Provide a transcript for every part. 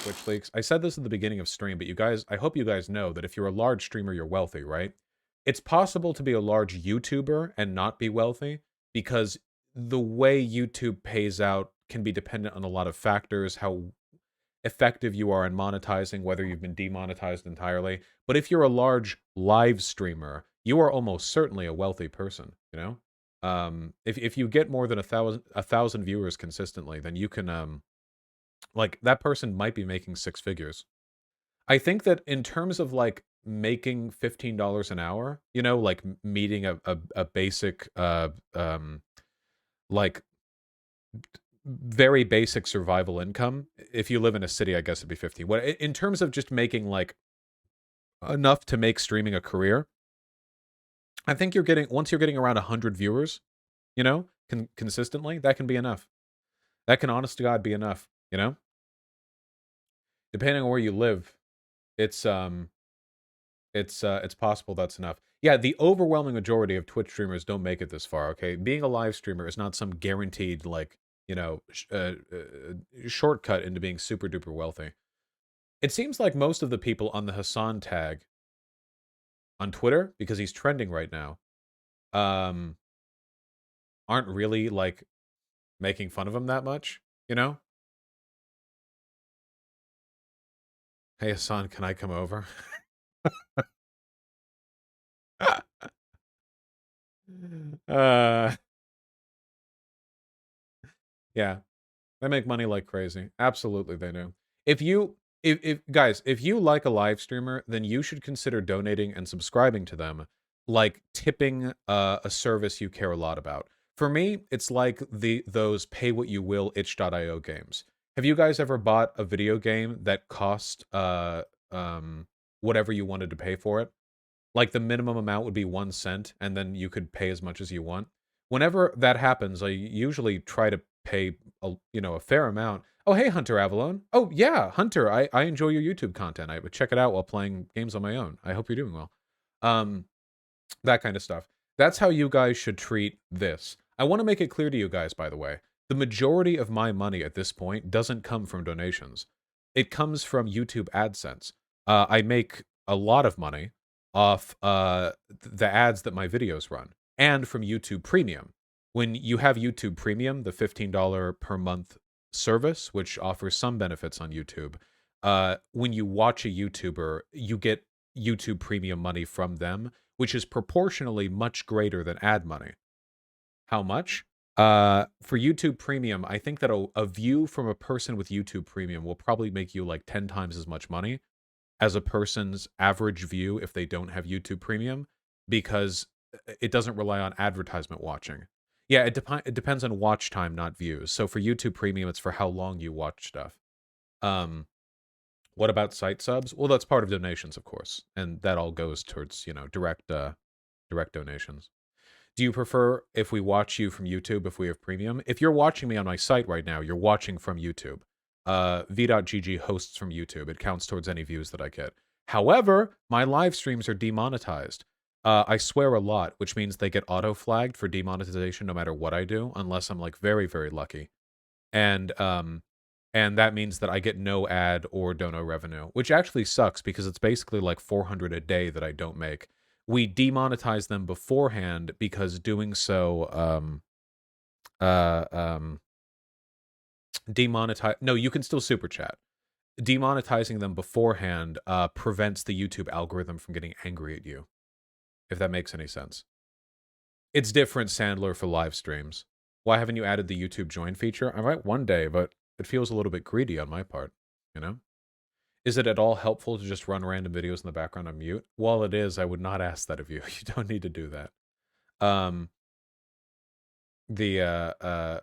Twitch leaks. I said this at the beginning of stream, but you guys, I hope you guys know that if you're a large streamer, you're wealthy, right? It's possible to be a large YouTuber and not be wealthy because the way YouTube pays out can be dependent on a lot of factors, how effective you are in monetizing, whether you've been demonetized entirely. But if you're a large live streamer, you are almost certainly a wealthy person, you know? If you get more than a thousand viewers consistently, then you can like that person might be making six figures. I think that in terms of like making $15 an hour, you know, like meeting a basic like very basic survival income. If you live in a city, I guess it'd be 15. What in terms of just making like enough to make streaming a career, I think you're getting once you're getting around 100 viewers, you know, consistently, that can be enough. That can honest to God be enough, you know? Depending on where you live, it's it's possible that's enough. Yeah, the overwhelming majority of Twitch streamers don't make it this far, okay? Being a live streamer is not some guaranteed, like, you know, shortcut into being super duper wealthy. It seems like most of the people on the Hassan tag on Twitter, because he's trending right now, um, aren't really, like, making fun of him that much, you know? Hey, Hassan, can I come over? uh, yeah. They make money like crazy. Absolutely, they do. If guys, if you like a live streamer, then you should consider donating and subscribing to them, like tipping a service you care a lot about. For me, it's like those pay what you will itch.io games. Have you guys ever bought a video game that cost whatever you wanted to pay for it? Like the minimum amount would be 1 cent, and then you could pay as much as you want. Whenever that happens, I usually try to pay a fair amount. Oh, hey, Hunter Avalon. Oh, yeah, Hunter, I enjoy your YouTube content. I would check it out while playing games on my own. I hope you're doing well. Um, that kind of stuff. That's how you guys should treat this. I want to make it clear to you guys, by the way, the majority of my money at this point doesn't come from donations. It comes from YouTube AdSense. I make a lot of money off the ads that my videos run, and from YouTube Premium. When you have YouTube Premium, the $15 per month service, which offers some benefits on YouTube, when you watch a YouTuber, you get YouTube Premium money from them, which is proportionally much greater than ad money. How much? For YouTube Premium, I think that a view from a person with YouTube Premium will probably make you like 10 times as much money as a person's average view if they don't have YouTube Premium, because it doesn't rely on advertisement watching. Yeah, it depends on watch time, not views. So for YouTube Premium, it's for how long you watch stuff. What about site subs? Well, that's part of donations, of course, and that all goes towards, direct donations. Do you prefer if we watch you from YouTube if we have premium? If you're watching me on my site right now, you're watching from YouTube. V.GG hosts from YouTube. It counts towards any views that I get. However, my live streams are demonetized. I swear a lot, which means they get auto-flagged for demonetization no matter what I do, unless I'm like very, very lucky. And that means that I get no ad or dono revenue, which actually sucks because it's basically like 400 a day that I don't make. We demonetize them beforehand because doing so demonetize. No, you can still super chat. Demonetizing them beforehand prevents the YouTube algorithm from getting angry at you, if that makes any sense. It's different, Sandler, for live streams. Why haven't you added the YouTube join feature? I might one day, but it feels a little bit greedy on my part, you know? Is it at all helpful to just run random videos in the background on mute? While it is, I would not ask that of you. You don't need to do that. Um, the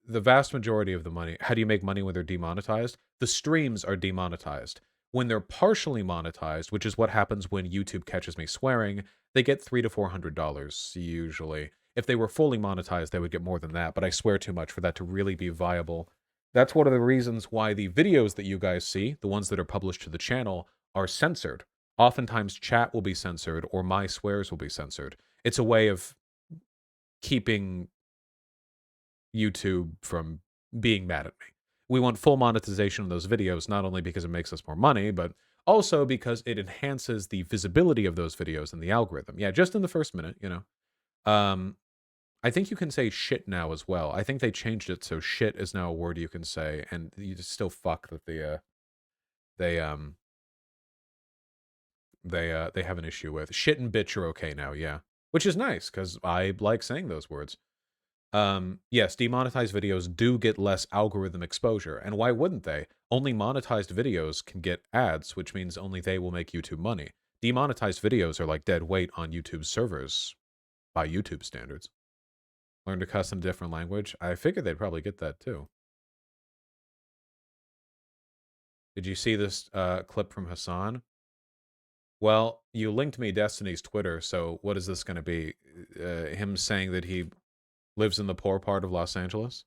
the vast majority of the money, how do you make money when they're demonetized? The streams are demonetized. When they're partially monetized, which is what happens when YouTube catches me swearing, they get $300 to $400 usually. If they were fully monetized, they would get more than that, but I swear too much for that to really be viable. That's one of the reasons why the videos that you guys see, the ones that are published to the channel, are censored. Oftentimes chat will be censored or my swears will be censored. It's a way of keeping YouTube from being mad at me. We want full monetization of those videos, not only because it makes us more money, but also because it enhances the visibility of those videos in the algorithm. Yeah, just in the first minute, you know. I think you can say shit now as well. I think they changed it so shit is now a word you can say, and you just still fuck that they have an issue with. Shit and bitch are okay now, yeah. Which is nice, because I like saying those words. Yes, demonetized videos do get less algorithm exposure, and why wouldn't they? Only monetized videos can get ads, which means only they will make YouTube money. Demonetized videos are like dead weight on YouTube's servers, by YouTube standards. Learn to cuss in a different language? I figured they'd probably get that too. Did you see this clip from Hassan? Well, you linked me Destiny's Twitter, so what is this going to be? Him saying that he lives in the poor part of Los Angeles?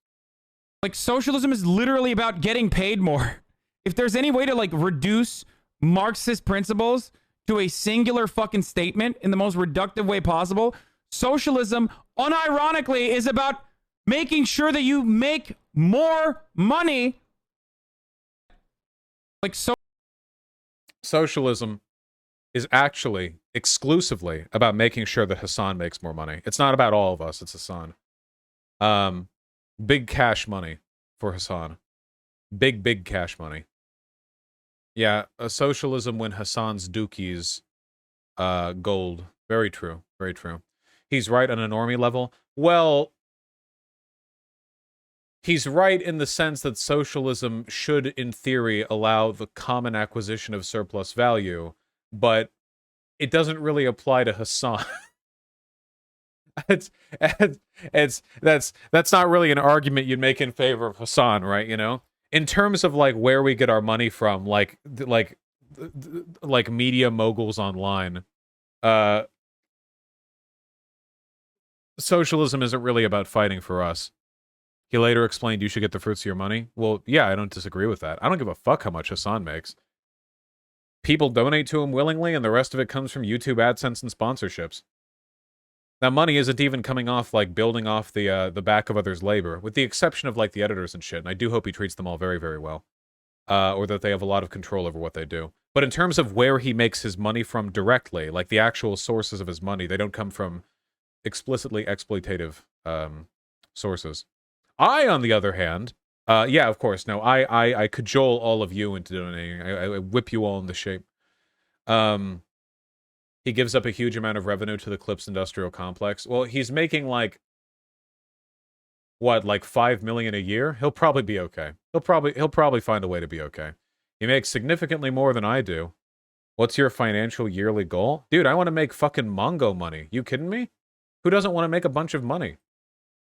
Like, socialism is literally about getting paid more. If there's any way to, like, reduce Marxist principles to a singular fucking statement in the most reductive way possible, socialism, unironically, is about making sure that you make more money. Like, socialism is actually exclusively about making sure that Hassan makes more money. It's not about all of us, it's Hassan. Big cash money for Hassan. Big cash money. Yeah, a socialism when Hassan's dookies gold. Very true. Very true. He's right on a normie level. Well, he's right in the sense that socialism should, in theory, allow the common acquisition of surplus value, but it doesn't really apply to Hassan. That's not really an argument you'd make in favor of Hassan, right? You know, in terms of like where we get our money from, like media moguls online. Socialism isn't really about fighting for us. He later explained you should get the fruits of your money. Well, yeah, I don't disagree with that. I don't give a fuck how much Hassan makes. People donate to him willingly, and the rest of it comes from YouTube AdSense and sponsorships. That money isn't even coming off, like, building off the back of others' labor, with the exception of, like, the editors and shit, and I do hope he treats them all very, very well. Or that they have a lot of control over what they do. But in terms of where he makes his money from directly, like, the actual sources of his money, they don't come from explicitly exploitative sources. I, on the other hand, yeah, of course, no, I cajole all of you into donating. I whip you all into shape. He gives up a huge amount of revenue to the Clips Industrial Complex. Well, he's making, like, what, like $5 million a year? He'll probably be okay. He'll probably find a way to be okay. He makes significantly more than I do. What's your financial yearly goal? Dude, I want to make fucking Mongo money. You kidding me? Who doesn't want to make a bunch of money?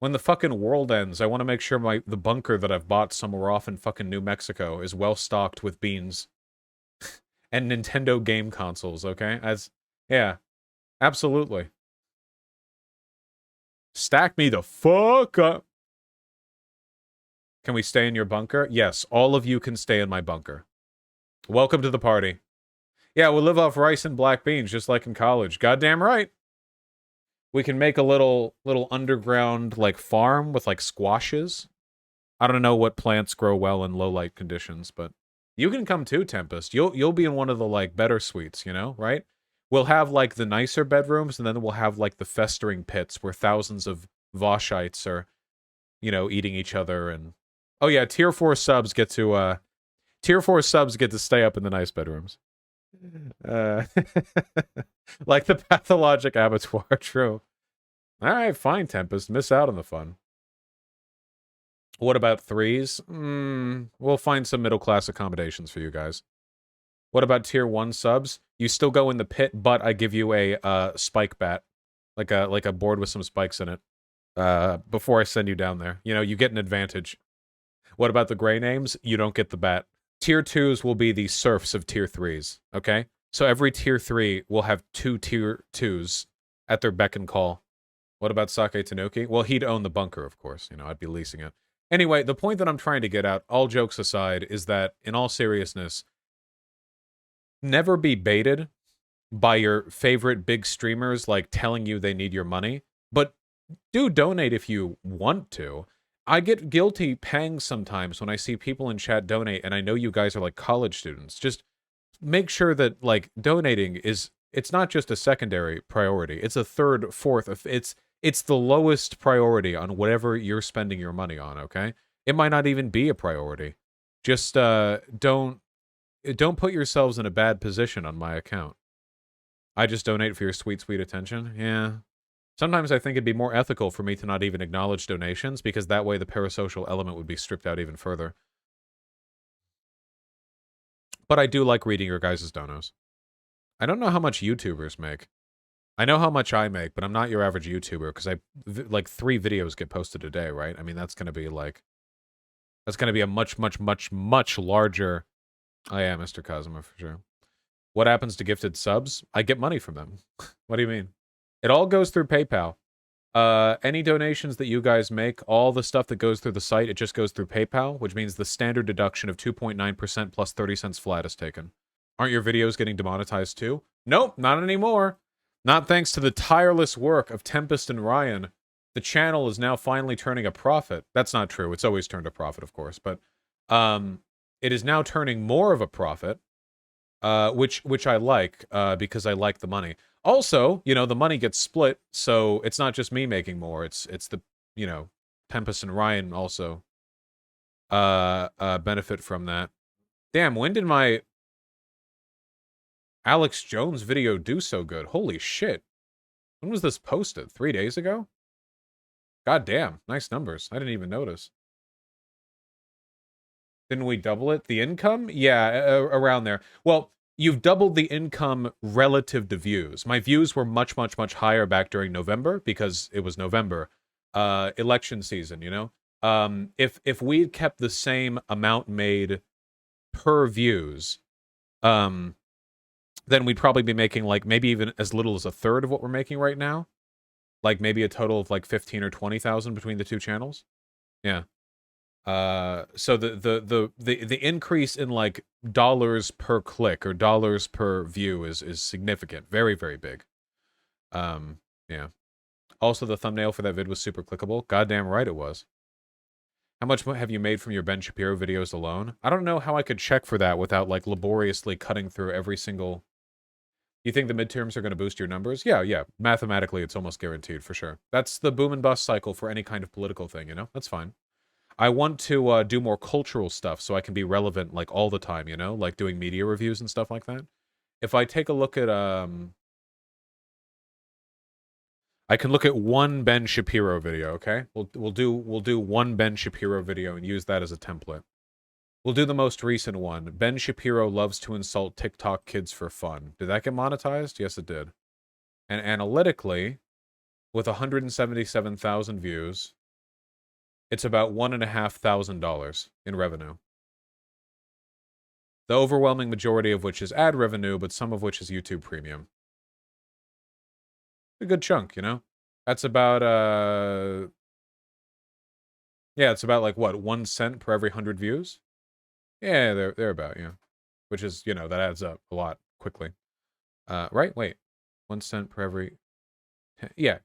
When the fucking world ends, I want to make sure the bunker that I've bought somewhere off in fucking New Mexico is well stocked with beans. And Nintendo game consoles, okay? Yeah, absolutely. Stack me the fuck up. Can we stay in your bunker? Yes, all of you can stay in my bunker. Welcome to the party. Yeah, we'll live off rice and black beans, just like in college. Goddamn right. We can make a little underground, like, farm with, like, squashes. I don't know what plants grow well in low light conditions, but you can come too, Tempest. You'll be in one of the, like, better suites, you know, right? We'll have, like, the nicer bedrooms, and then we'll have, like, the festering pits where thousands of Voshites are, you know, eating each other. And oh yeah, tier 4 subs get to stay up in the nice bedrooms. Like the pathologic abattoir. True. All right, fine, Tempest. Miss out on the fun. What about threes? We'll find some middle class accommodations for you guys. What about tier 1 subs? You still go in the pit, but I give you a spike bat, like a board with some spikes in it. Before I send you down there, you know, you get an advantage. What about the gray names? You don't get the bat. Tier 2s will be the serfs of tier 3s. Okay, so every tier 3 will have 2 tier 2s at their beck and call. What about Sake Tanuki? Well, he'd own the bunker, of course. You know, I'd be leasing it. Anyway, the point that I'm trying to get at, all jokes aside, is that, in all seriousness, never be baited by your favorite big streamers, like, telling you they need your money. But do donate if you want to. I get guilty pangs sometimes when I see people in chat donate, and I know you guys are, like, college students. Just make sure that, like, donating is... It's not just a secondary priority. It's a third, fourth. It's the lowest priority on whatever you're spending your money on, okay? It might not even be a priority. Just don't put yourselves in a bad position on my account. I just donate for your sweet, sweet attention. Yeah. Sometimes I think it'd be more ethical for me to not even acknowledge donations, because that way the parasocial element would be stripped out even further. But I do like reading your guys' donos. I don't know how much YouTubers make. I know how much I make, but I'm not your average YouTuber, because like 3 videos get posted a day, right? I mean, that's going to be like... That's going to be a much, much, much, much larger... Oh yeah, Mr. Kazuma, for sure. What happens to gifted subs? I get money from them. What do you mean? It all goes through PayPal. Any donations that you guys make, all the stuff that goes through the site, it just goes through PayPal, which means the standard deduction of 2.9% plus 30 cents flat is taken. Aren't your videos getting demonetized too? Nope, not anymore. Not thanks to the tireless work of Tempest and Ryan. The channel is now finally turning a profit. That's not true. It's always turned a profit, of course, but it is now turning more of a profit, which I like, because I like the money. Also, you know, the money gets split, so it's not just me making more. It's the, you know, Tempest and Ryan also benefit from that. Damn, when did my Alex Jones video do so good? Holy shit. When was this posted? 3 days ago? God damn, nice numbers. I didn't even notice. Didn't we double it? The income? Yeah, around there. Well, you've doubled the income relative to views. My views were much, much, much higher back during November, because it was November. Election season, you know? If we'd kept the same amount made per views, then we'd probably be making, like, maybe even as little as a third of what we're making right now. Like, maybe a total of, like, 15 or 20,000 between the 2 channels. Yeah. So the increase in, like, dollars per click or dollars per view is significant. Very, very big. Yeah. Also, the thumbnail for that vid was super clickable. Goddamn right it was. How much have you made from your Ben Shapiro videos alone? I don't know how I could check for that without, like, laboriously cutting through every single... You think the midterms are going to boost your numbers? Yeah. Mathematically, it's almost guaranteed, for sure. That's the boom and bust cycle for any kind of political thing, you know? That's fine. I want to do more cultural stuff so I can be relevant, like, all the time, you know? Like doing media reviews and stuff like that. If I take a look at... I can look at one Ben Shapiro video, okay? We'll do one Ben Shapiro video and use that as a template. We'll do the most recent one. Ben Shapiro loves to insult TikTok kids for fun. Did that get monetized? Yes, it did. And analytically, with 177,000 views, it's about $1,500 in revenue. The overwhelming majority of which is ad revenue, but some of which is YouTube Premium. A good chunk, you know? That's about, yeah, it's about, like, what, 1 cent per every 100 views? Yeah, they're about, yeah. Which is, you know, that adds up a lot quickly. Right? Wait. 1 cent per every... Yeah.